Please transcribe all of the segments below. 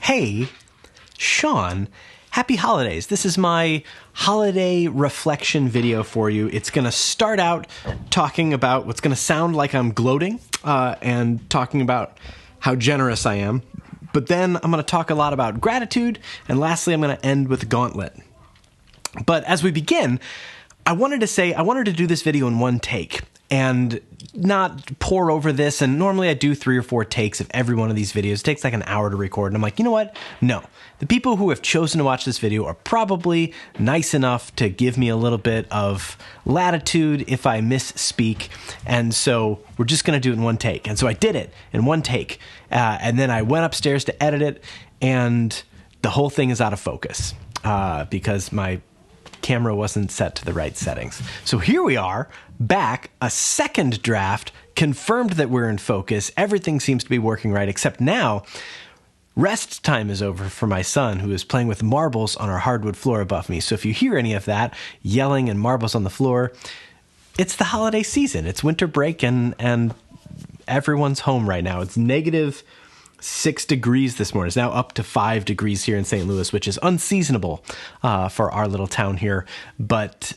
Hey, Sean, happy holidays. This is my holiday reflection video for you. It's going to start out talking about what's going to sound like I'm gloating and talking about how generous I am. But then I'm going to talk a lot about gratitude. And lastly, I'm going to end with a gauntlet. But as we begin, I wanted to do this video in one take and not pour over this. And normally I do 3 or 4 takes of every one of these videos. It takes like an hour to record. And I'm like, you know what? No. The people who have chosen to watch this video are probably nice enough to give me a little bit of latitude if I misspeak. And so we're just going to do it in one take. And so I did it in one take. And then I went upstairs to edit it. And the whole thing is out of focus because my camera wasn't set to the right settings. So here we are, back, a second draft, confirmed that we're in focus. Everything seems to be working right, except now, rest time is over for my son, who is playing with marbles on our hardwood floor above me. So if you hear any of that, yelling and marbles on the floor, it's the holiday season. It's winter break, and everyone's home right now. It's -6 degrees this morning. It's now up to 5 degrees here in St. Louis, which is unseasonable for our little town here. But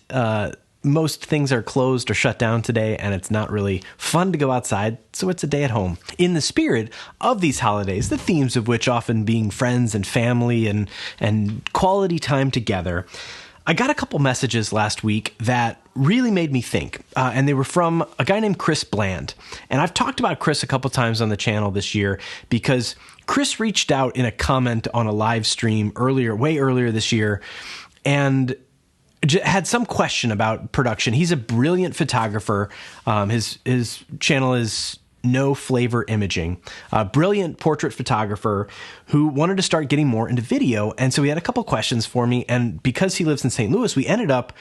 most things are closed or shut down today, and it's not really fun to go outside, so it's a day at home. In the spirit of these holidays, the themes of which often being friends and family and quality time together, I got a couple messages last week that really made me think, and they were from a guy named Chris Bland. And I've talked about Chris a couple times on the channel this year because Chris reached out in a comment on a live stream way earlier this year, and had some question about production. He's a brilliant photographer. His channel is No Flavor Imaging, a brilliant portrait photographer who wanted to start getting more into video. And so he had a couple questions for me. And because he lives in St. Louis, we ended up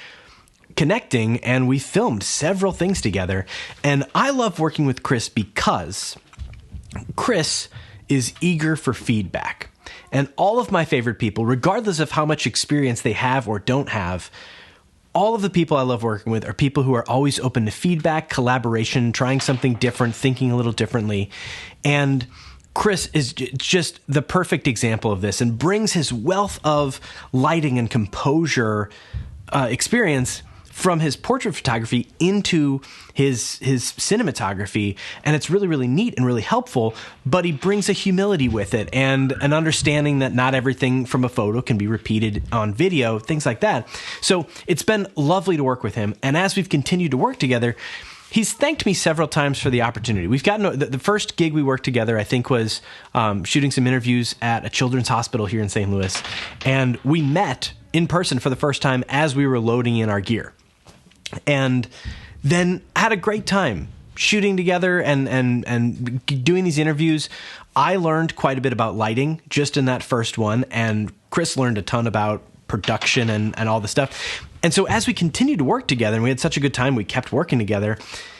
connecting and we filmed several things together. And I love working with Chris because Chris is eager for feedback. And all of my favorite people, regardless of how much experience they have or don't have, all of the people I love working with are people who are always open to feedback, collaboration, trying something different, thinking a little differently. And Chris is just the perfect example of this and brings his wealth of lighting and composure experience from his portrait photography into his cinematography. And it's really, really neat and really helpful, but he brings a humility with it and an understanding that not everything from a photo can be repeated on video, things like that. So it's been lovely to work with him. And as we've continued to work together, he's thanked me several times for the opportunity. We've gotten the first gig we worked together, I think, was shooting some interviews at a children's hospital here in St. Louis. And we met in person for the first time as we were loading in our gear. And then had a great time shooting together and doing these interviews. I learned quite a bit about lighting just in that first one, and Chris learned a ton about production and all the stuff. And so as we continued to work together, and we had such a good time, we kept working together,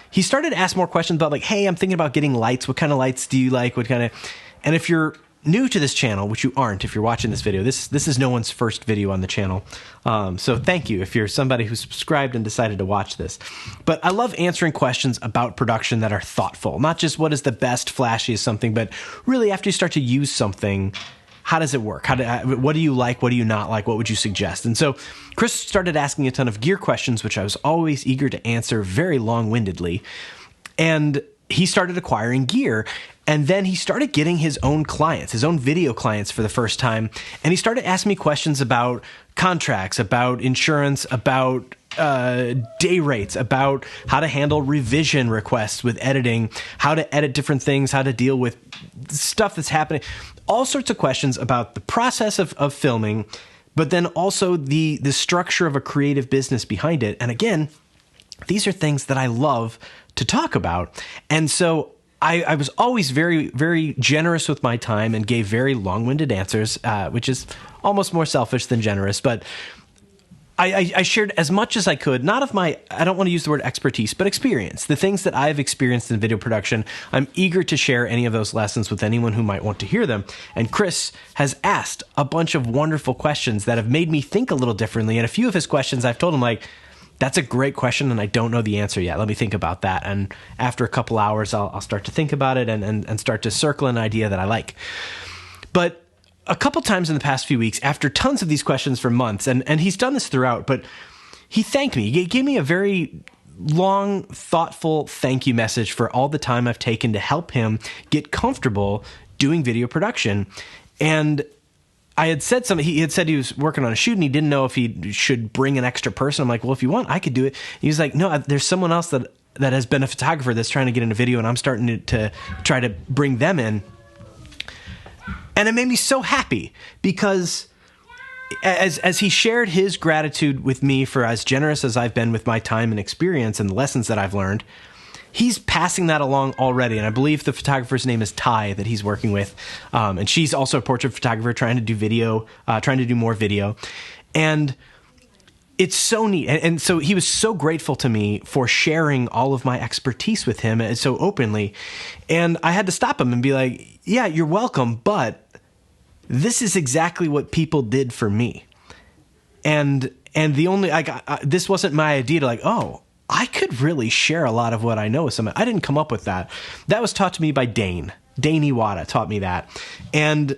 he started to ask more questions about like, hey, I'm thinking about getting lights. What kind of lights do you like? And if you're new to this channel, which you aren't if you're watching this video, this is no one's first video on the channel. So thank you if you're somebody who subscribed and decided to watch this. But I love answering questions about production that are thoughtful, not just what is the best, flashiest something, but really after you start to use something, how does it work? What do you like? What do you not like? What would you suggest? And so Chris started asking a ton of gear questions, which I was always eager to answer very long-windedly. And he started acquiring gear. And then he started getting his own clients, his own video clients for the first time. And he started asking me questions about contracts, about insurance, about day rates, about how to handle revision requests with editing, how to edit different things, how to deal with stuff that's happening. All sorts of questions about the process of filming, but then also the structure of a creative business behind it. And again, these are things that I love to talk about. And so I was always very, very generous with my time and gave very long-winded answers, which is almost more selfish than generous. But I shared as much as I could, not of my, I don't want to use the word expertise, but experience. The things that I've experienced in video production, I'm eager to share any of those lessons with anyone who might want to hear them. And Chris has asked a bunch of wonderful questions that have made me think a little differently. And a few of his questions, I've told him, like, that's a great question, and I don't know the answer yet. Let me think about that. And after a couple hours, I'll start to think about it and start to circle an idea that I like. But a couple times in the past few weeks, after tons of these questions for months, and he's done this throughout, but he thanked me. He gave me a very long, thoughtful thank you message for all the time I've taken to help him get comfortable doing video production. And I had said something. He had said he was working on a shoot and he didn't know if he should bring an extra person. I'm like, well, if you want, I could do it. He was like, no, there's someone else that has been a photographer that's trying to get into video, and I'm starting to try to bring them in. And it made me so happy because as he shared his gratitude with me for as generous as I've been with my time and experience and the lessons that I've learned, he's passing that along already. And I believe the photographer's name is Ty that he's working with. And she's also a portrait photographer trying to do video, trying to do more video. And it's so neat. And so he was so grateful to me for sharing all of my expertise with him so openly. And I had to stop him and be like, yeah, you're welcome, but this is exactly what people did for me. And the only, this wasn't my idea to like, oh, I could really share a lot of what I know with someone. I didn't come up with that. That was taught to me by Dane. Dane Iwata taught me that. And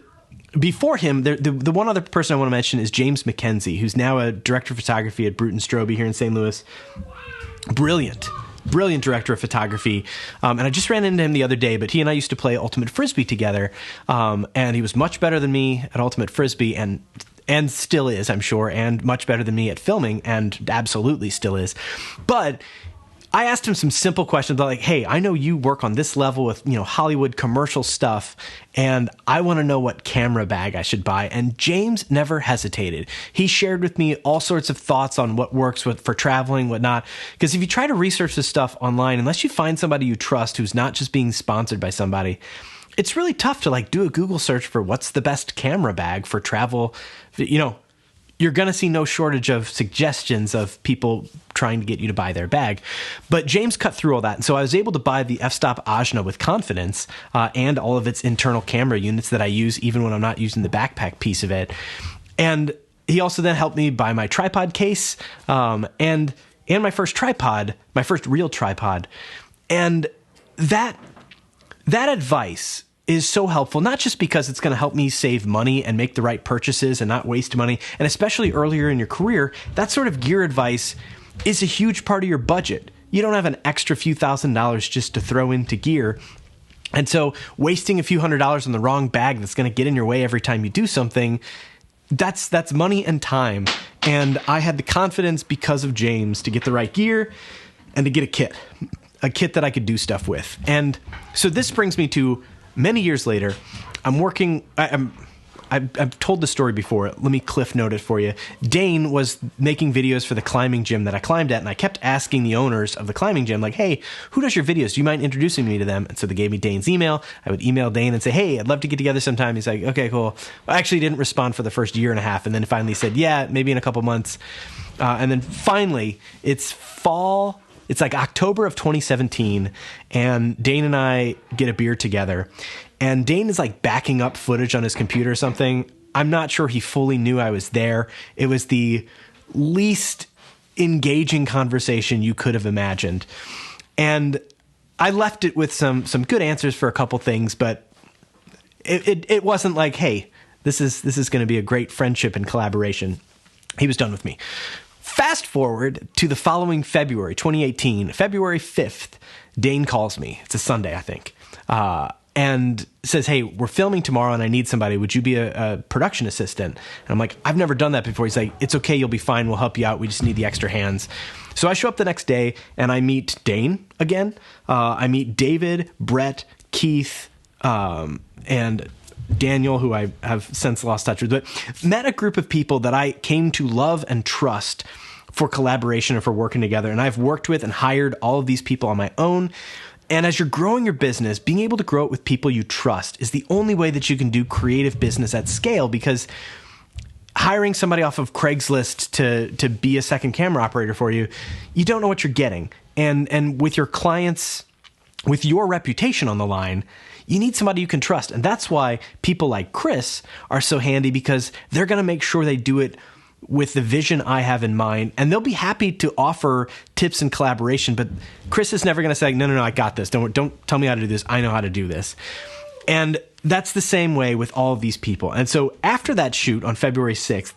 before him, the one other person I want to mention is James McKenzie, who's now a director of photography at Bruton Strobie here in St. Louis. Brilliant director of photography. And I just ran into him the other day, but he and I used to play Ultimate Frisbee together. And he was much better than me at Ultimate Frisbee and still is, I'm sure, and much better than me at filming, and absolutely still is. But I asked him some simple questions like, hey, I know you work on this level with, Hollywood commercial stuff, and I want to know what camera bag I should buy. And James never hesitated. He shared with me all sorts of thoughts on what works for traveling, whatnot. Because if you try to research this stuff online, unless you find somebody you trust who's not just being sponsored by somebody, it's really tough to do a Google search for what's the best camera bag for travel. You're going to see no shortage of suggestions of people trying to get you to buy their bag. But James cut through all that. And so I was able to buy the f-stop Ajna with confidence and all of its internal camera units that I use even when I'm not using the backpack piece of it. And he also then helped me buy my tripod case and my first tripod, my first real tripod. And that advice is so helpful, not just because it's going to help me save money and make the right purchases and not waste money, and especially earlier in your career, that sort of gear advice is a huge part of your budget. You don't have an extra few $1,000s just to throw into gear. And so wasting a few $100s on the wrong bag that's going to get in your way every time you do something, that's money and time. And I had the confidence because of James to get the right gear and to get a kit that I could do stuff with. And so this brings me to many years later. I've told the story before. Let me cliff note it for you. Dane was making videos for the climbing gym that I climbed at, and I kept asking the owners of the climbing gym, like, hey, who does your videos? Do you mind introducing me to them? And so they gave me Dane's email. I would email Dane and say, hey, I'd love to get together sometime. He's like, okay, cool. I actually didn't respond for the first year and a half, and then finally said, yeah, maybe in a couple months. And then finally, it's fall. It's like October of 2017, and Dane and I get a beer together, and Dane is like backing up footage on his computer or something. I'm not sure he fully knew I was there. It was the least engaging conversation you could have imagined. And I left it with some good answers for a couple things, but it wasn't like, hey, this is going to be a great friendship and collaboration. He was done with me. Fast forward to the following February, 2018, February 5th, Dane calls me. It's a Sunday, I think, and says, hey, we're filming tomorrow and I need somebody. Would you be a production assistant? And I'm like, I've never done that before. He's like, it's okay. You'll be fine. We'll help you out. We just need the extra hands. So I show up the next day and I meet Dane again. I meet David, Brett, Keith, and Daniel, who I have since lost touch with, but met a group of people that I came to love and trust for collaboration and for working together. And I've worked with and hired all of these people on my own. And as you're growing your business, being able to grow it with people you trust is the only way that you can do creative business at scale, because hiring somebody off of Craigslist to be a second camera operator for you, you don't know what you're getting. And with your clients, with your reputation on the line, you need somebody you can trust. And that's why people like Chris are so handy, because they're going to make sure they do it with the vision I have in mind. And they'll be happy to offer tips and collaboration. But Chris is never going to say, no, I got this. Don't tell me how to do this. I know how to do this. And that's the same way with all of these people. And so after that shoot on February 6th,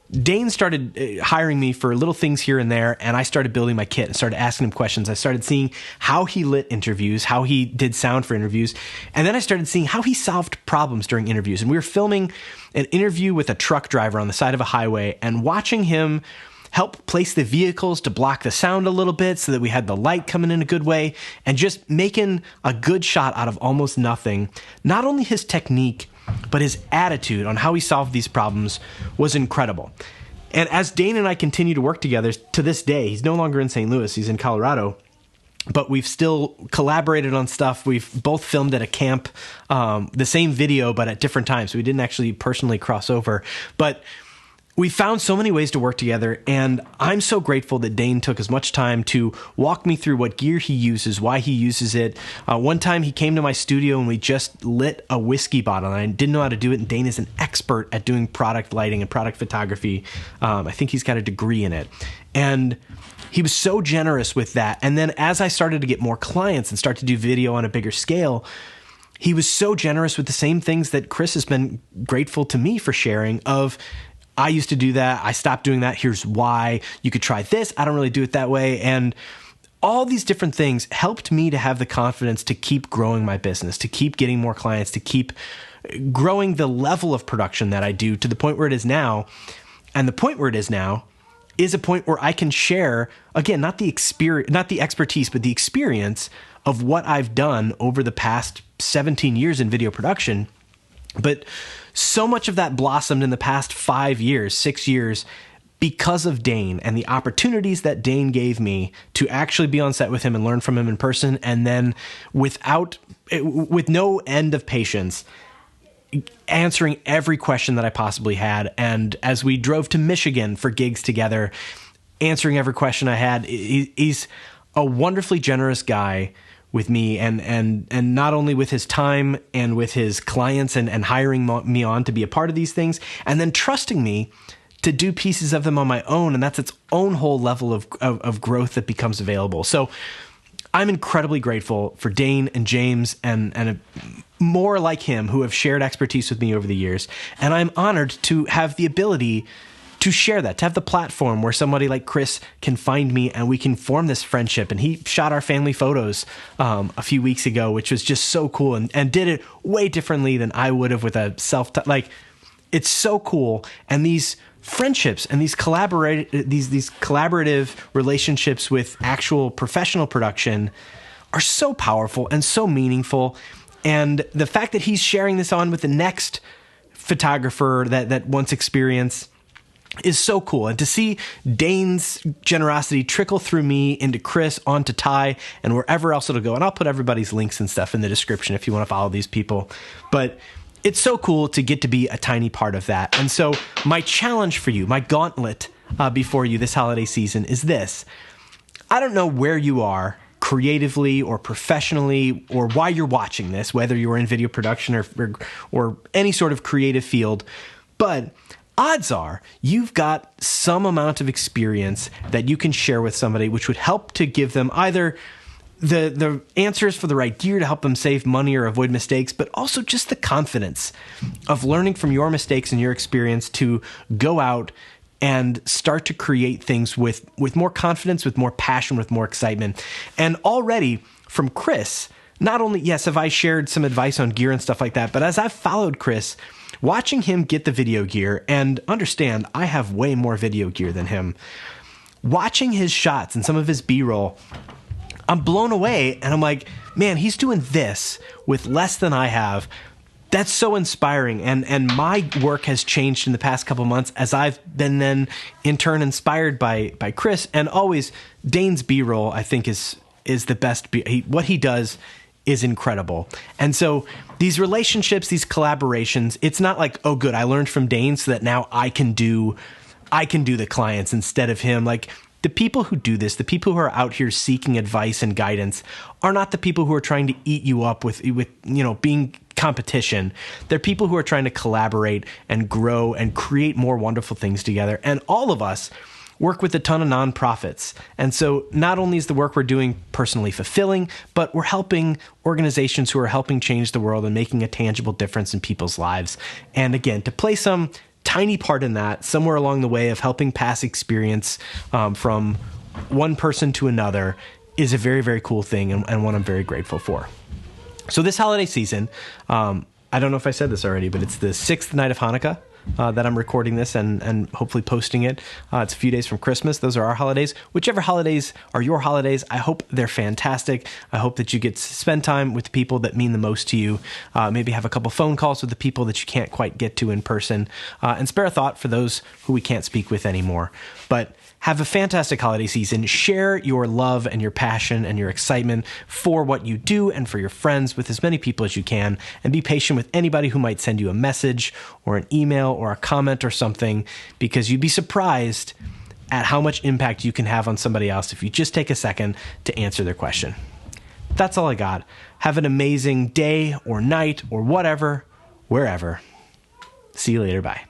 Dane started hiring me for little things here and there, and I started building my kit and started asking him questions. I started seeing how he lit interviews, how he did sound for interviews, and then I started seeing how he solved problems during interviews. And we were filming an interview with a truck driver on the side of a highway and watching him help place the vehicles to block the sound a little bit so that we had the light coming in a good way, and just making a good shot out of almost nothing. Not only his technique, but his attitude on how he solved these problems was incredible. And as Dane and I continue to work together to this day, he's no longer in St. Louis, he's in Colorado, but we've still collaborated on stuff. We've both filmed at a camp, the same video, but at different times. We didn't actually personally cross over, but we found so many ways to work together, and I'm so grateful that Dane took as much time to walk me through what gear he uses, why he uses it. One time he came to my studio and we just lit a whiskey bottle, and I didn't know how to do it, and Dane is an expert at doing product lighting and product photography. I think he's got a degree in it. And he was so generous with that. And then as I started to get more clients and start to do video on a bigger scale, he was so generous with the same things that Chris has been grateful to me for sharing of, I used to do that, I stopped doing that, here's why, you could try this, I don't really do it that way. And all these different things helped me to have the confidence to keep growing my business, to keep getting more clients, to keep growing the level of production that I do to the point where it is now. And the point where it is now is a point where I can share, again, not the expertise, but the experience of what I've done over the past 17 years in video production. But so much of that blossomed in the past 5 years, 6 years, because of Dane and the opportunities that Dane gave me to actually be on set with him and learn from him in person. And then with no end of patience, answering every question that I possibly had. And as we drove to Michigan for gigs together, answering every question I had, he's a wonderfully generous guy with me, and not only with his time and with his clients and hiring me on to be a part of these things, and then trusting me to do pieces of them on my own. And that's its own whole level of growth that becomes available. So I'm incredibly grateful for Dane and James and more like him who have shared expertise with me over the years. And I'm honored to have the ability to share that, to have the platform where somebody like Chris can find me and we can form this friendship. And he shot our family photos a few weeks ago, which was just so cool, and did it way differently than I would have with a like, it's so cool. And these friendships and these collaborative relationships with actual professional production are so powerful and so meaningful. And the fact that he's sharing this on with the next photographer that wants experience is so cool. And to see Dane's generosity trickle through me into Chris, onto Ty, and wherever else it'll go. And I'll put everybody's links and stuff in the description if you want to follow these people. But it's so cool to get to be a tiny part of that. And so my challenge for you, my gauntlet before you this holiday season is this. I don't know where you are creatively or professionally, or why you're watching this, whether you're in video production or any sort of creative field, but odds are you've got some amount of experience that you can share with somebody, which would help to give them either the answers for the right gear to help them save money or avoid mistakes, but also just the confidence of learning from your mistakes and your experience to go out and start to create things with more confidence, with more passion, with more excitement. And already from Chris, not only, yes, have I shared some advice on gear and stuff like that, but as I've followed Chris, watching him get the video gear, and understand I have way more video gear than him, watching his shots and some of his B-roll, I'm blown away. And I'm like, man, he's doing this with less than I have. That's so inspiring. And my work has changed in the past couple months as I've been then in turn inspired by Chris. And always Dane's B-roll, I think, is the best. What he does is incredible. And so these relationships, these collaborations, it's not like, oh, good, I learned from Dane so that now I can do the clients instead of him. Like, the people who do this, the people who are out here seeking advice and guidance, are not the people who are trying to eat you up with being competition. They're people who are trying to collaborate and grow and create more wonderful things together. And all of us, work with a ton of nonprofits. And so not only is the work we're doing personally fulfilling, but we're helping organizations who are helping change the world and making a tangible difference in people's lives. And again, to play some tiny part in that, somewhere along the way of helping pass experience from one person to another, is a very, very cool thing and one I'm very grateful for. So this holiday season, I don't know if I said this already, but it's the 6th night of Hanukkah that I'm recording this and hopefully posting it. It's a few days from Christmas. Those are our holidays. Whichever holidays are your holidays, I hope they're fantastic. I hope that you get to spend time with the people that mean the most to you. Maybe have a couple phone calls with the people that you can't quite get to in person. And spare a thought for those who we can't speak with anymore. But have a fantastic holiday season. Share your love and your passion and your excitement for what you do and for your friends with as many people as you can. And be patient with anybody who might send you a message or an email or a comment or something, because you'd be surprised at how much impact you can have on somebody else if you just take a second to answer their question. That's all I got. Have an amazing day or night or whatever, wherever. See you later. Bye.